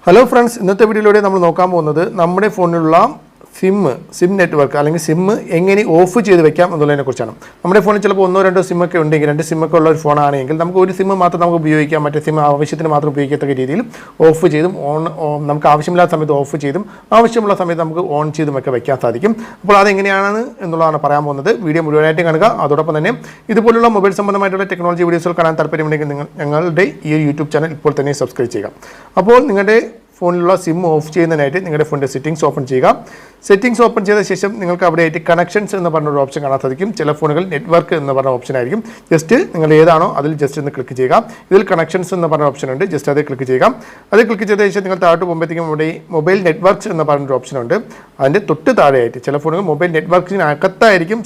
Hello friends, ഇന്നത്തെ വീഡിയോയിലൂടെ നമ്മൾ നോക്കാൻ പോകുന്നത് നമ്മുടെ ഫോണിലുള്ള സിം നെറ്റ്വർക്ക് അല്ലെങ്കിൽ സിം എങ്ങനെ ഓഫ് ചെയ്ത് വെക്കാം എന്നുള്ളതിനെക്കുറിച്ചാണ്. നമ്മുടെ ഫോണിൽ ചിലപ്പോൾ ഒന്നോ രണ്ടോ സിമ്മൊക്കെ ഉണ്ടെങ്കിൽ, രണ്ട് സിമ്മൊക്കെ ഉള്ള ഒരു ഫോണാണെങ്കിൽ നമുക്ക് ഒരു സിം മാത്രം നമുക്ക് ഉപയോഗിക്കാം, മറ്റേ സിം ആവശ്യത്തിന് മാത്രം ഉപയോഗിക്കത്തക്ക രീതിയിൽ ഓഫ് ചെയ്തും നമുക്ക് ആവശ്യമില്ലാത്ത സമയത്ത് ഓഫ് ചെയ്തും ആവശ്യമുള്ള സമയത്ത് നമുക്ക് ഓൺ ചെയ്തും ഒക്കെ വെക്കാൻ സാധിക്കും. അപ്പോൾ അതെങ്ങനെയാണ് എന്നുള്ളതാണ് പറയാൻ പോകുന്നത്. വീഡിയോ മുഴുവനായിട്ട് കാണുക. അതോടൊപ്പം തന്നെ ഇതുപോലുള്ള മൊബൈൽ സംബന്ധമായിട്ടുള്ള ടെക്നോളജി വീഡിയോസുകൾ കാണാൻ താല്പര്യമുണ്ടെങ്കിൽ നിങ്ങൾ ഞങ്ങളുടെ ഈ യൂട്യൂബ് ചാനൽ ഇപ്പോൾ തന്നെ സബ്സ്ക്രൈബ് ചെയ്യുക. അപ്പോൾ നിങ്ങളുടെ ഫോണിലുള്ള സിം ഓഫ് ചെയ്യുന്നതിനായിട്ട് നിങ്ങളുടെ ഫോണിൻ്റെ സെറ്റിംഗ്സ് ഓപ്പൺ ചെയ്യുക. സെറ്റിംഗ്സ് ഓപ്പൺ ചെയ്ത ശേഷം നിങ്ങൾക്ക് അവിടെ ആയിട്ട് കണക്ഷൻസ് എന്ന് പറഞ്ഞൊരു ഓപ്ഷൻ കാണാൻ സാധിക്കും. ചില ഫോണുകൾ നെറ്റ്വർക്ക് എന്ന് പറഞ്ഞ ഓപ്ഷൻ ആയിരിക്കും. ജസ്റ്റ് നിങ്ങൾ ഏതാണോ അതിൽ ജസ്റ്റ് ഒന്ന് ക്ലിക്ക് ചെയ്യുക. ഇതിൽ കണക്ഷൻസ് എന്ന് പറഞ്ഞ ഓപ്ഷൻ ഉണ്ട്. ജസ്റ്റ് അത് ക്ലിക്ക് ചെയ്യുക. അത് ക്ലിക്ക് ചെയ്ത ശേഷം നിങ്ങൾ താഴോട്ട് പോകുമ്പോഴത്തേക്കും ഇവിടെ മൊബൈൽ നെറ്റ്വർക്ക്സ് എന്ന് പറഞ്ഞൊരു ഓപ്ഷൻ ഉണ്ട്. അതിൻ്റെ തൊട്ട് താഴെയായിട്ട് ചില ഫോണുകൾ മൊബൈൽ നെറ്റ്വർക്കിനകത്തായിരിക്കും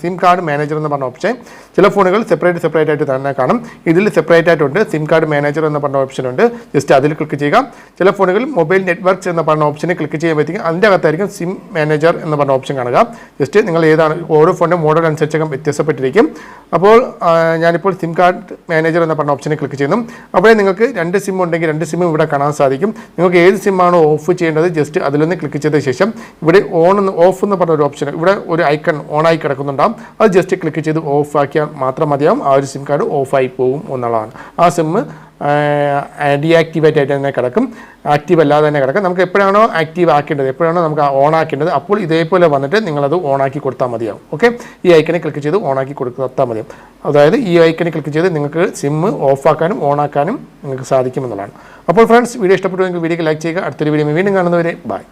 സിം കാർഡ് മാനേജർ എന്ന് പറഞ്ഞ ഓപ്ഷൻ. ചില ഫോണുകൾ സെപ്പറേറ്റ് ആയിട്ട് തന്നെ കാണും. ഇതിൽ സെപ്പറേറ്റ് ആയിട്ടുണ്ട് സിം കാർഡ് മാനേജർ എന്ന് പറഞ്ഞ ഓപ്ഷൻ ഉണ്ട്. ജസ്റ്റ് അതിൽ ക്ലിക്ക് ചെയ്യുക. ചില ഫോണുകൾ മൊബൈൽ നെറ്റ്വർക്ക്സ് എന്ന് പറഞ്ഞ ഓപ്ഷനെ ക്ലിക്ക് ചെയ്യുമ്പോഴത്തേക്കും അതിൻ്റെ അകത്തായിരിക്കും സിം മാനേജർ എന്ന് പറഞ്ഞ ഓപ്ഷൻ കാണുക. ജസ്റ്റ് നിങ്ങൾ ഏതാണ്, ഓരോ ഫോണിൻ്റെ മോഡൽ അനുസരിച്ചൊക്കെ വ്യത്യാസപ്പെട്ടിരിക്കും. അപ്പോൾ ഞാനിപ്പോൾ സിം കാർഡ് മാനേജർ എന്ന് പറഞ്ഞ ഓപ്ഷനെ ക്ലിക്ക് ചെയ്യുന്നു. അപ്പോൾ നിങ്ങൾക്ക് രണ്ട് സിം ഉണ്ടെങ്കിൽ രണ്ട് സിമ്മും ഇവിടെ കാണാൻ സാധിക്കും. നിങ്ങൾക്ക് ഏത് സിമ്മാണോ ഓഫ് ചെയ്യേണ്ടത് ജസ്റ്റ് അതിലൊന്ന് ക്ലിക്ക് ചെയ്ത ശേഷം ഇവിടെ ഓഫ് എന്ന് പറഞ്ഞ ഒരു ഓപ്ഷൻ, ഇവിടെ ഒരു ഐക്കൺ ഓണായി കിടക്കുന്നുണ്ടാകും. അത് ജസ്റ്റ് ക്ലിക്ക് ചെയ്ത് ഓഫ് ആക്കിയാൽ മാത്രം മതിയാവും. ആ ഒരു സിം കാർഡ് ഓഫായി പോകും എന്നുള്ളതാണ്. ആ സിമ്മ് ഡീആക്ടിവേറ്റ് ആയിട്ട് തന്നെ കിടക്കും, ആക്റ്റീവ് അല്ലാതെ തന്നെ കിടക്കും. നമുക്ക് എപ്പോഴാണോ ആക്റ്റീവ് ആക്കേണ്ടത്, എപ്പോഴാണോ നമുക്ക് ഓൺ ആക്കേണ്ടത്, അപ്പോൾ ഇതേപോലെ വന്നിട്ട് നിങ്ങളത് ഓണാക്കി കൊടുത്താൽ മതിയാവും. ഓക്കെ, ഈ ഐക്കനെ ക്ലിക്ക് ചെയ്ത് ഓണാക്കി കൊടുത്താൽ മതിയാവും. അതായത് ഈ ഐക്കനെ ക്ലിക്ക് ചെയ്ത് നിങ്ങൾക്ക് സിമ്മ് ഓഫാക്കാനും ഓണാക്കാനും നിങ്ങൾക്ക് സാധിക്കുമെന്നുള്ളതാണ്. അപ്പോൾ ഫ്രണ്ട്സ്, വീഡിയോ ഇഷ്ടപ്പെട്ടുവെങ്കിൽ വീഡിയോക്ക് ലൈക്ക് ചെയ്യുക. അടുത്തൊരു വീഡിയോ വീണ്ടും കാണുന്നവരെ ബൈ.